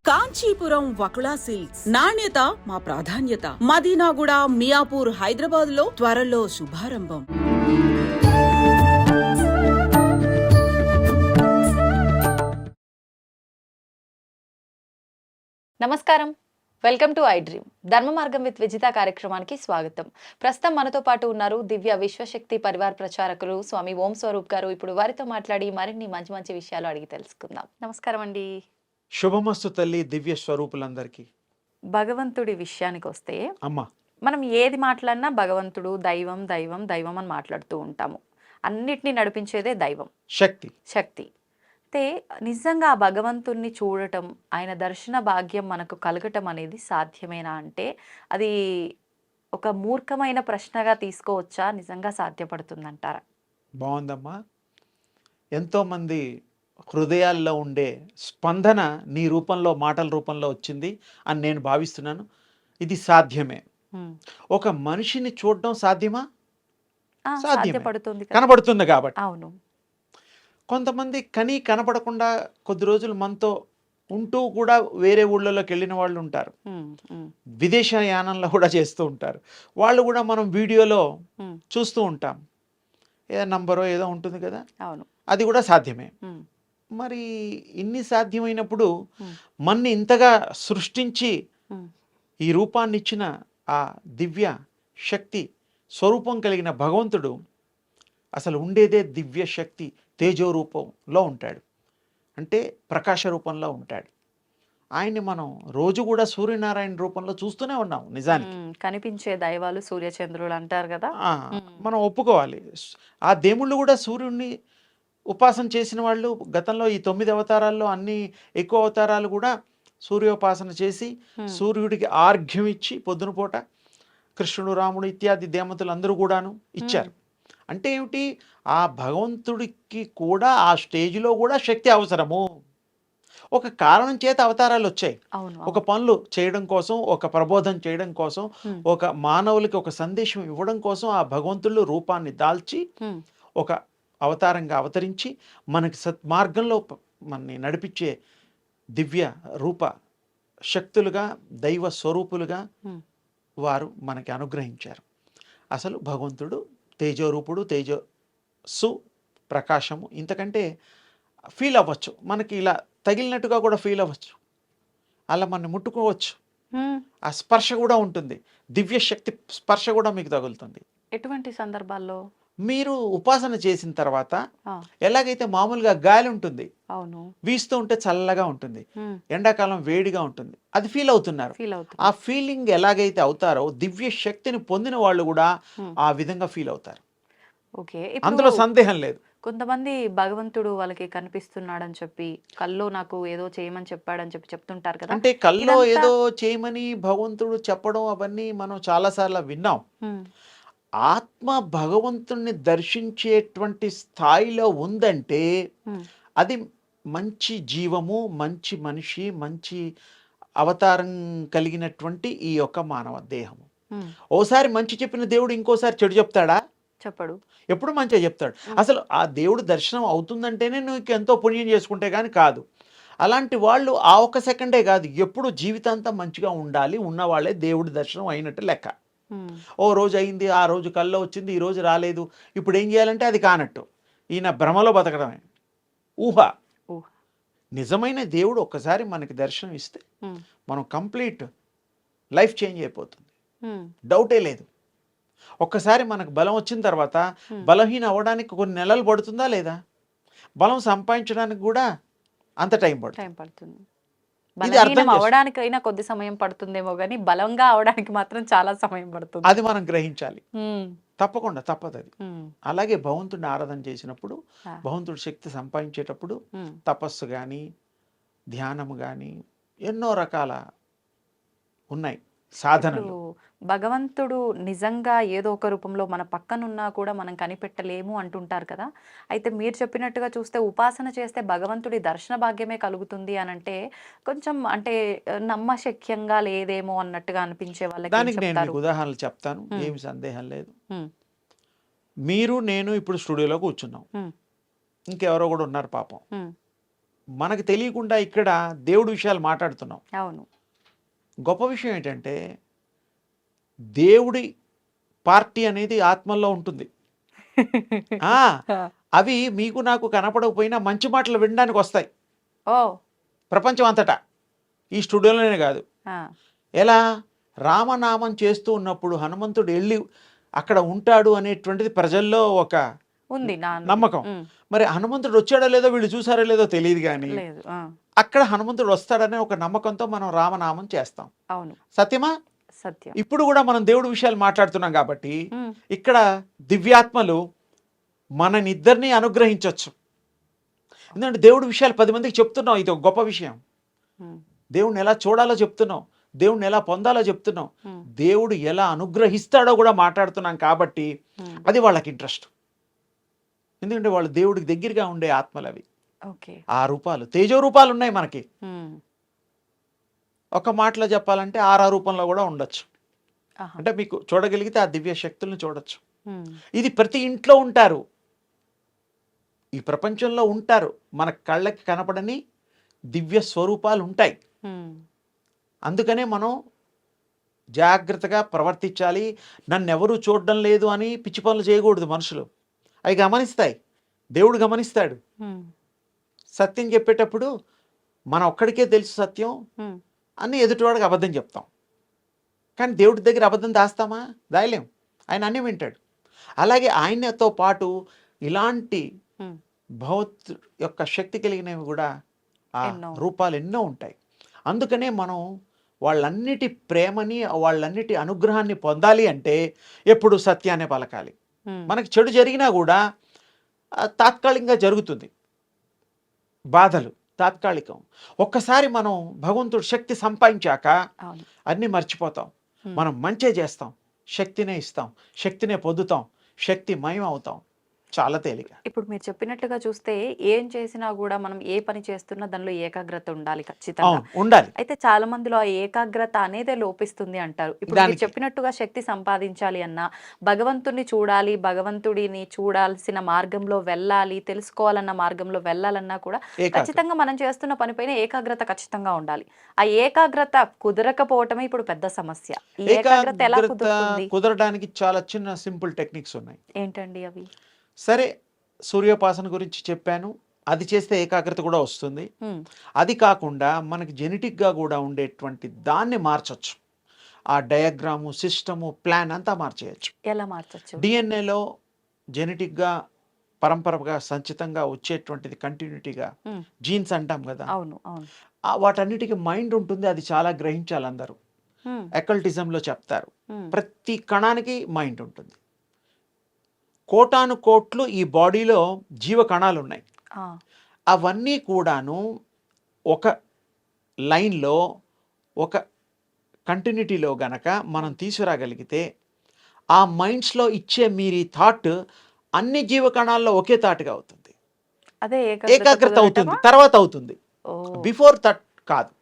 Kanchipuram Vakula silks నాణ్యత మా ప్రాధాన్యత. మదీనాగూడ, మియాపూర్, హైదరాబాద్ లో త్వరలో శుభారంభం. నమస్కారం, వెల్కమ్ టు ఐ డ్రీమ్. ధర్మ మార్గం విత్ విజిత కార్యక్రమానికి స్వాగతం. ప్రస్తుతం మనతో పాటు ఉన్నారు దివ్య విశ్వశక్తి పరివార్ ప్రచారకులు స్వామి ఓం స్వరూప్ గారు. ఇప్పుడు వారితో మాట్లాడి మరిన్ని మంచి మంచి విషయాలు అడిగి తెలుసుకుందాం. నమస్కారం అండి. శుభమస్తు తల్లి, దివ్య స్వరూపులందరికీ. భగవంతుడి విషయానికి వస్తే అమ్మా, మనం ఏది మాట్లాడినా భగవంతుడు, దైవం దైవం దైవం అని మాట్లాడుతూ ఉంటాము. అన్నిటినీ నడిపించేదే దైవం, శక్తి. అయితే నిజంగా ఆ భగవంతుణ్ణి చూడటం, ఆయన దర్శన భాగ్యం మనకు కలగటం అనేది సాధ్యమేనా అంటే అది ఒక మూర్ఖమైన ప్రశ్నగా తీసుకోవచ్చా? నిజంగా సాధ్యపడుతుందంటారా? బాగుందమ్మా. ఎంతోమంది హృదయాల్లో ఉండే స్పందన నీ రూపంలో, మాటల రూపంలో వచ్చింది అని నేను భావిస్తున్నాను. ఇది సాధ్యమే. ఒక మనిషిని చూడడం సాధ్యమా? సాధ్యపడుతుంది, కనబడుతుంది కాబట్టి. అవును. కొంతమంది కనపడకుండా కొద్ది రోజులు మనతో ఉంటూ కూడా వేరే ఊళ్ళలోకి వెళ్ళిన వాళ్ళు ఉంటారు. విదేశ యానంలో కూడా చేస్తూ ఉంటారు. వాళ్ళు కూడా మనం వీడియోలో చూస్తూ ఉంటాం. ఏదో నంబరో ఏదో ఉంటుంది కదా, అవును, అది కూడా సాధ్యమే. మరి ఇన్ని సాధ్యమైనప్పుడు మన్ని ఇంతగా సృష్టించి ఈ రూపాన్ని ఇచ్చిన ఆ దివ్య శక్తి స్వరూపం కలిగిన భగవంతుడు అసలు ఉండేదే దివ్య శక్తి తేజో రూపంలో ఉంటాడు, అంటే ప్రకాశ రూపంలో ఉంటాడు. ఆయన్ని మనం రోజు కూడా సూర్యనారాయణ రూపంలో చూస్తూనే ఉన్నాం. నిజానికి కనిపించే దైవాలు సూర్యచంద్రులు అంటారు కదా, మనం ఒప్పుకోవాలి. ఆ దేవుళ్ళు కూడా సూర్యుడిని ఉపాసన చేసిన వాళ్ళు గతంలో ఈ 9 అవతారాల్లో అన్ని ఎక్కువ అవతారాలు కూడా సూర్యోపాసన చేసి సూర్యుడికి ఆర్ఘ్యం ఇచ్చి పొద్దున పూట కృష్ణుడు, రాముడు ఇత్యాది దేవతలు అందరూ కూడాను ఇచ్చారు. అంటే ఏమిటి, ఆ భగవంతుడికి కూడా ఆ స్టేజ్లో కూడా శక్తి అవసరము. ఒక కారణం చేత అవతారాలు వచ్చాయి. ఒక పనులు చేయడం కోసం, ఒక ప్రబోధం చేయడం కోసం, ఒక మానవులకి ఒక సందేశం ఇవ్వడం కోసం ఆ భగవంతుడు రూపాన్ని దాల్చి ఒక అవతారంగా అవతరించి మనకి సత్మార్గంలో మనని నడిపించే దివ్య రూప శక్తులుగా, దైవ స్వరూపులుగా వారు మనకి అనుగ్రహించారు. అసలు భగవంతుడు తేజోరూపుడు, తేజస్సు, ప్రకాశము. ఇంతకంటే ఫీల్ అవ్వచ్చు, మనకి ఇలా తగిలినట్టుగా కూడా ఫీల్ అవ్వచ్చు, అలా మనం ముట్టుకోవచ్చు. ఆ స్పర్శ కూడా ఉంటుంది, దివ్య శక్తి స్పర్శ కూడా మీకు తగులుతుంది. ఎటువంటి సందర్భాల్లో? మీరు ఉపాసన చేసిన తర్వాత ఎలాగైతే మామూలుగా గాలి ఉంటుంది, అవును, వీస్తూ ఉంటే చల్లగా ఉంటుంది, ఎండాకాలం వేడిగా ఉంటుంది, అది ఫీల్ అవుతున్నారు. ఆ ఫీలింగ్ ఎలాగైతే అవుతారో దివ్య శక్తిని పొందిన వాళ్ళు కూడా ఆ విధంగా ఫీల్ అవుతారు. అందులో సందేహం లేదు. కొంతమంది భగవంతుడు వాళ్ళకి కనిపిస్తున్నాడని చెప్పి కల్లో నాకు ఏదో చేయమని చెప్పాడని చెప్పి చెప్తుంటారు కదా. అంటే కల్లో ఏదో చేయమని భగవంతుడు చెప్పడం అవన్నీ మనం చాలాసార్లు విన్నాం. ఆత్మ భగవంతుణ్ణి దర్శించేటువంటి స్థాయిలో ఉందంటే అది మంచి జీవము, మంచి మనిషి, మంచి అవతారం కలిగినటువంటి ఈ యొక్క మానవ దేహము. ఓసారి మంచి చెప్పిన దేవుడు ఇంకోసారి చెడు చెప్తాడా? చెప్పడు, ఎప్పుడు మంచిగా చెప్తాడు. అసలు ఆ దేవుడు దర్శనం అవుతుందంటేనే నువ్వు ఎంతో పుణ్యం చేసుకుంటే కానీ కాదు. అలాంటి వాళ్ళు ఆ ఒక్క సెకండే కాదు, ఎప్పుడు జీవితాంతం మంచిగా ఉండాలి ఉన్నవాళ్ళే దేవుడి దర్శనం అయినట్టు లెక్క. ఓ రోజు అయింది, ఆ రోజు కల్లో వచ్చింది, ఈ రోజు రాలేదు, ఇప్పుడు ఏం చేయాలంటే అది కానట్టు. ఈయన భ్రమలో బతకడమే, ఊహ. నిజమైన దేవుడు ఒక్కసారి మనకి దర్శనం ఇస్తే మనం కంప్లీట్ లైఫ్ చేంజ్ అయిపోతుంది, డౌటే లేదు. ఒక్కసారి మనకు బలం వచ్చిన తర్వాత బలహీన అవ్వడానికి కొన్ని నెలలు పడుతుందా లేదా? బలం సంపాదించడానికి కూడా అంత టైం పడుతుంది. అవడానికైనా కొద్ది సమయం పడుతుందేమో కానీ బలంగా అవడానికి మాత్రం చాలా సమయం పడుతుంది. అది మనం గ్రహించాలి, తప్పకుండా తప్పదు అది. అలాగే భగవంతుడిని ఆరాధన చేసినప్పుడు, భగవంతుడి శక్తి సంపాదించేటప్పుడు తపస్సు కానీ, ధ్యానము కానీ ఎన్నో రకాల ఉన్నాయి సాధనలు. భగవంతుడు నిజంగా ఏదో ఒక రూపంలో మన పక్కనున్నా కూడా మనం కనిపెట్టలేము అంటుంటారు కదా. అయితే మీరు చెప్పినట్టుగా చూస్తే ఉపాసన చేస్తే భగవంతుడి దర్శన భాగ్యమే కలుగుతుంది అని అంటే కొంచెం అంటే నమ్మశక్యంగా లేదేమో అన్నట్టుగా అనిపించే వాళ్ళకి దానికి నేను మీకు ఉదాహరణలు చెప్తాను, ఏమి సందేహం లేదు. మీరు నేను ఇప్పుడు స్టూడియోలో కూర్చున్నాం, ఇంకెవరో కూడా ఉన్నారు పాపం. మనకు తెలియకుండా ఇక్కడ దేవుడి విషయాలు మాట్లాడుతున్నాం. అవును. గొప్ప విషయం ఏంటంటే దేవుడి పార్టీ అనేది ఆత్మల్లో ఉంటుంది. ఆ, అవి మీకు నాకు కనపడకపోయినా మంచి మాటలు వినడానికి వస్తాయి ఓ ప్రపంచం అంతటా, ఈ స్టూడియోలోనే కాదు. ఆ, ఎలా రామనామం చేస్తూ ఉన్నప్పుడు హనుమంతుడు వెళ్ళి అక్కడ ఉంటాడు అనేటువంటిది ప్రజల్లో ఒక ఉంది నా నమ్మకం. మరి హనుమంతుడు వచ్చాడో లేదో వీళ్ళు చూసారో లేదో తెలియదు, కానీ లేదు. అక్కడ హనుమంతుడు వస్తాడనే ఒక నమ్మకంతో మనం రామనామం చేస్తాం. అవును, సత్యమా? సత్యం. ఇప్పుడు కూడా మనం దేవుడి విషయాలు మాట్లాడుతున్నాం కాబట్టి ఇక్కడ దివ్యాత్మలు మననిద్దరినీ అనుగ్రహించవచ్చు. ఎందుకంటే దేవుడి విషయాలు 10 మందికి చెప్తున్నాం, ఇది ఒక గొప్ప విషయం. దేవుడిని ఎలా చూడాలో చెప్తున్నాం, దేవుడిని ఎలా పొందాలో చెప్తున్నాం, దేవుడు ఎలా అనుగ్రహిస్తాడో కూడా మాట్లాడుతున్నాం. కాబట్టి అది వాళ్ళకి ఇంట్రెస్ట్. ఎందుకంటే వాళ్ళు దేవుడికి దగ్గరగా ఉండే ఆత్మలు అవి. ఆ రూపాలు తేజో రూపాలు ఉన్నాయి మనకి. ఒక మాటలో చెప్పాలంటే ఆరా రూపంలో కూడా ఉండొచ్చు. అంటే మీకు చూడగలిగితే ఆ దివ్య శక్తులను చూడొచ్చు. ఇది ప్రతి ఇంట్లో ఉంటారు, ఈ ప్రపంచంలో ఉంటారు. మన కళ్ళకి కనపడని దివ్య స్వరూపాలు ఉంటాయి. అందుకనే మనం జాగ్రత్తగా ప్రవర్తించాలి. నన్ను ఎవరూ చూడడం లేదు అని పిచ్చి పనులు చేయకూడదు. మనుషులు అవి గమనిస్తాయి, దేవుడు గమనిస్తాడు. సత్యం చెప్పేటప్పుడు మన ఒక్కడికే తెలుసు సత్యం అని ఎదుటివాడికి అబద్ధం చెప్తాం, కానీ దేవుడి దగ్గర అబద్ధం దాస్తామా? దాయలేం. ఆయన అన్నీ వింటాడు. అలాగే ఆయనతో పాటు ఇలాంటి భగవత్ యొక్క శక్తి కలిగినవి కూడా ఆ రూపాలు ఎన్నో ఉంటాయి. అందుకనే మనం వాళ్ళన్నిటి ప్రేమని, వాళ్ళన్నిటి అనుగ్రహాన్ని పొందాలి అంటే ఎప్పుడు సత్యాన్ని పలకాలి. మనకి చెడు జరిగినా కూడా తాత్కాలికంగా జరుగుతుంది, బాధలు తాత్కాలికం. ఒక్కసారి మనం భగవంతుడు శక్తి సంపాదించాక అన్నీ మర్చిపోతాం. మనం మంచే చేస్తాం, శక్తినే ఇస్తాం, శక్తినే పొందుతాం, శక్తి మయం అవుతాం. చాలా తేలిక. ఇప్పుడు మీరు చెప్పినట్లుగా చూస్తే ఏం చేసినా కూడా మనం ఏ పని చేస్తున్నా దానిలో ఏకాగ్రత ఉండాలి, ఖచ్చితంగా ఉండాలి. అయితే చాలా మందిలో ఆ ఏకాగ్రత అనేదే లోపిస్తుంది అంటారు. ఇప్పుడు మీరు చెప్పినట్టుగా శక్తి సంపాదించాలి అన్నా, భగవంతుడిని చూడాలి, భగవంతుడిని చూడాల్సిన మార్గంలో వెళ్ళాలి, తెలుసుకోవాలన్న మార్గంలో వెళ్ళాలన్నా కూడా ఖచ్చితంగా మనం చేస్తున్న పనిపైన ఏకాగ్రత ఖచ్చితంగా ఉండాలి. ఆ ఏకాగ్రత కుదరకపోవటమే ఇప్పుడు పెద్ద సమస్య. ఈ ఏకాగ్రత ఎలా కుదురుతుంది? కుదరడానికి చాలా చిన్న సింపుల్ టెక్నిక్స్ ఉన్నాయి. ఏంటండి అవి? సరే, సూర్యోపాసన గురించి చెప్పాను, అది చేస్తే ఏకాగ్రత కూడా వస్తుంది. అది కాకుండా మనకి జెనెటిక్గా కూడా ఉండేటువంటి దాన్ని మార్చొచ్చు. ఆ డయాగ్రాము, సిస్టము, ప్లాన్ అంతా మార్చేయచ్చు. ఎలా మార్చొచ్చు? డిఎన్ఏలో జెనెటిక్గా పరంపరగా సంచితంగా వచ్చేటువంటిది కంటిన్యూటీగా జీన్స్ అంటాం కదా. అవును, అవును. వాటన్నిటికీ మైండ్ ఉంటుంది, అది చాలా గ్రహించాలి. అందరూ ఎకల్టిజంలో చెప్తారు, ప్రతి కణానికి మైండ్ ఉంటుంది. కోటాను కోట్లు ఈ బాడీలో జీవ కణాలు ఉన్నాయి. అవన్నీ కూడాను ఒక లైన్లో, ఒక కంటిన్యూటీలో గనక మనం తీసుకురాగలిగితే ఆ మైండ్స్లో ఇచ్చే మీరు థాట్ అన్ని జీవ కణాల్లో ఒకే థాట్గా అవుతుంది. అదే ఏకాగ్రత అవుతుంది, తర్వాత అవుతుంది, బిఫోర్ థాట్ కాదు.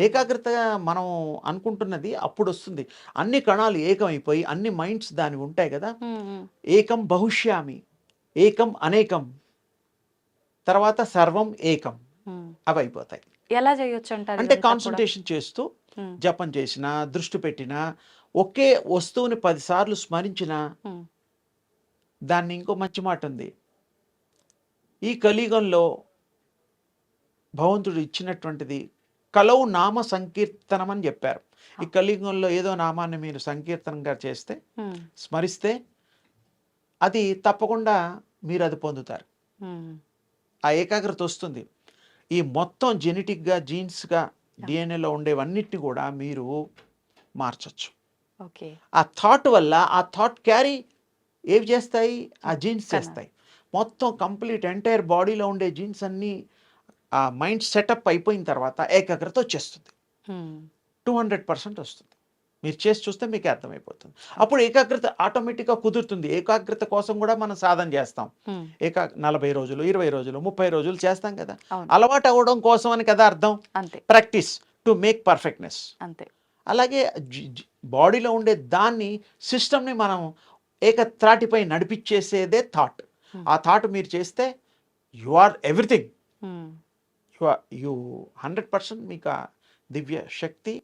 ఏకాగ్రతగా మనం అనుకుంటున్నది అప్పుడు వస్తుంది. అన్ని కణాలు ఏకమైపోయి అన్ని మైండ్స్ దాని ఉంటాయి కదా. ఏకం బహుశ్యామి, ఏకం అనేకం, తర్వాత సర్వం ఏకం, అవి అయిపోతాయి. ఎలా చేయొచ్చు అంటారు? అంటే కాన్సన్ట్రేషన్ చేస్తూ జపం చేసినా, దృష్టి పెట్టినా, ఒకే వస్తువుని 10 సార్లు స్మరించినా. దాన్ని ఇంకో మంచి మాట ఉంది, ఈ కలియుగంలో భగవంతుడు ఇచ్చినటువంటిది కలవు నామ సంకీర్తనం అని చెప్పారు. ఈ కలియుగంలో ఏదో నామాన్ని మీరు సంకీర్తనంగా చేస్తే, స్మరిస్తే, అది తప్పకుండా మీరు అది పొందుతారు. ఆ ఏకాగ్రత వస్తుంది. ఈ మొత్తం జెనెటిక్గా, జీన్స్గా, డిఎన్ఏలో ఉండేవన్నిటిని కూడా మీరు మార్చచ్చు. ఆ థాట్ వల్ల, ఆ థాట్ క్యారీ ఏవి చేస్తాయి? ఆ జీన్స్ చేస్తాయి. మొత్తం కంప్లీట్ ఎంటైర్ బాడీలో ఉండే జీన్స్ అన్నీ ఆ మైండ్ సెటప్ అయిపోయిన తర్వాత ఏకాగ్రత వచ్చేస్తుంది. 200% వస్తుంది. మీరు చేసి చూస్తే మీకు అర్థమైపోతుంది. అప్పుడు ఏకాగ్రత ఆటోమేటిక్గా కుదురుతుంది. ఏకాగ్రత కోసం కూడా మనం సాధన చేస్తాం. 40 రోజులు, 20 రోజులు, 30 రోజులు చేస్తాం కదా. అలవాటు అవ్వడం కోసం అని కదా అర్థం. Practice to make perfectness. అలాగే బాడీలో ఉండే దాన్ని, సిస్టమ్ని మనం ఏకత్రాటిపై నడిపించేసేదే థాట్. ఆ థాట్ మీరు చేస్తే యు ఆర్ ఎవ్రీథింగ్. యు 100% మీకు ఆ దివ్య శక్తి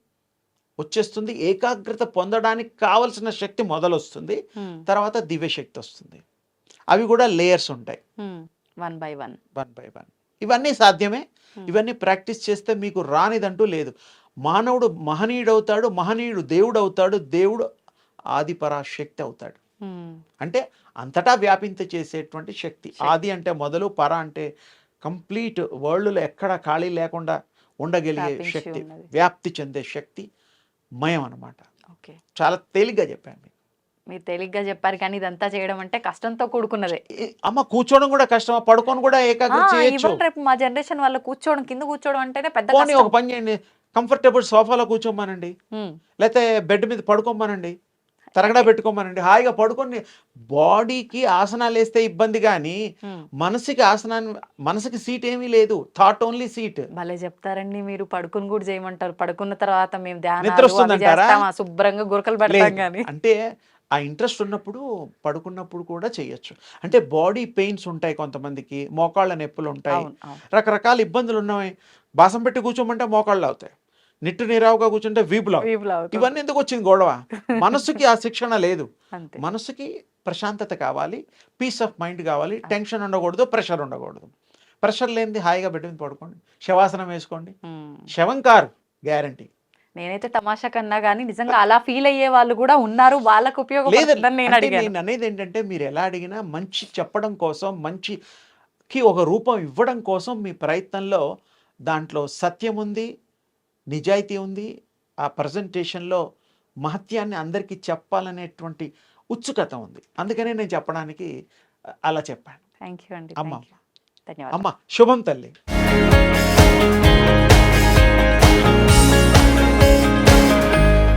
వచ్చేస్తుంది. ఏకాగ్రత పొందడానికి కావలసిన శక్తి మొదలొస్తుంది, తర్వాత దివ్య శక్తి వస్తుంది. అవి కూడా లేయర్స్ ఉంటాయి, 1 by 1. 1 by 1. ఇవన్నీ సాధ్యమే. ఇవన్నీ ప్రాక్టీస్ చేస్తే మీకు రానిదంటూ లేదు. మానవుడు మహనీయుడవుతాడు, మహనీయుడు దేవుడు అవుతాడు, దేవుడు ఆది పరాశక్తి అవుతాడు. అంటే అంతటా వ్యాపింత చేసేటువంటి శక్తి. ఆది అంటే మొదలు, పర అంటే కంప్లీట్ వరల్డ్లో ఎక్కడ ఖాళీ లేకుండా ఉండగలిగే శక్తి, వ్యాప్తి చెందే శక్తి మయం అన్నమాట. ఓకే, చాలా తేలిగ్గా చెప్పాను మీకు. మీరు తేలిగ్గా చెప్పారు, కానీ ఇదంతా చేయడం అంటే కష్టంతో కూడుకున్నదే. అమ్మ కూర్చోవడం కూడా కష్టమా, పడుకొని కూడా ఏకాగ్రత చేయొచ్చు. ఇవాళ రేపు మా జనరేషన్ వాళ్ళు కూర్చోవడం, కింద కూర్చోవడం అంటేనే పెద్ద పోనీ కష్టం. ఒక పని చేయండి, కంఫర్టబుల్ సోఫాలో కూర్చోమనండి, లేకపోతే బెడ్ మీద పడుకోమనండి, తరగడా పెట్టుకోమనండి, హాయిగా పడుకొని. బాడీకి ఆసనాలు వేస్తే ఇబ్బంది, కానీ మనసుకి సీట్ ఏమీ లేదు, థాట్ ఓన్లీ సీట్. భలే చెప్తారండి మీరు. పడుకుని కూడా చేయమంటారు, పడుకున్న తర్వాత మేము నిద్ర వస్తుందంటారా? శుభ్రంగా గురకలు పెడతాం. కానీ అంటే ఆ ఇంట్రెస్ట్ ఉన్నప్పుడు పడుకున్నప్పుడు కూడా చేయొచ్చు. అంటే బాడీ పెయిన్స్ ఉంటాయి కొంతమందికి, మోకాళ్ళ నొప్పులు ఉంటాయి, రకరకాల ఇబ్బందులు ఉన్నాయి. బాసం పెట్టి కూర్చోమంటే మోకాళ్ళు అవుతాయి, నిట్టు నీరావుగా కూర్చుంటే వీపులు. ఇవన్నీ ఎందుకు వచ్చింది గొడవ? మనసుకి ఆ శిక్షణ లేదు. మనసుకి ప్రశాంతత కావాలి, పీస్ ఆఫ్ మైండ్ కావాలి, టెన్షన్ ఉండకూడదు, ప్రెషర్ ఉండకూడదు. ప్రెషర్ లేనిది హాయిగా బెడ్ మీద పడుకోండి, శవాసనం వేసుకోండి, శవం కారు గ్యారంటీ. నేనైతే తమాషా కన్నా కానీ నిజంగా అలా ఫీల్ అయ్యే వాళ్ళు కూడా ఉన్నారు, వాళ్ళకు ఉపయోగపడుతుందని నేను అడిగాను. నేను అనేది ఏంటంటే, మీరు ఎలా అడిగినా మంచి చెప్పడం కోసం, మంచికి ఒక రూపం ఇవ్వడం కోసం మీ ప్రయత్నంలో దాంట్లో సత్యం ఉంది, నిజాయితీ ఉంది. ఆ ప్రజెంటేషన్లో మహత్యాన్ని అందరికీ చెప్పాలనేటువంటి ఉత్సుకత ఉంది. అందుకనే నేను చెప్పడానికి అలా చెప్పాను. థ్యాంక్ యూ అండి. అమ్మ, ధన్యవాదాలు. అమ్మ శుభం తల్లి.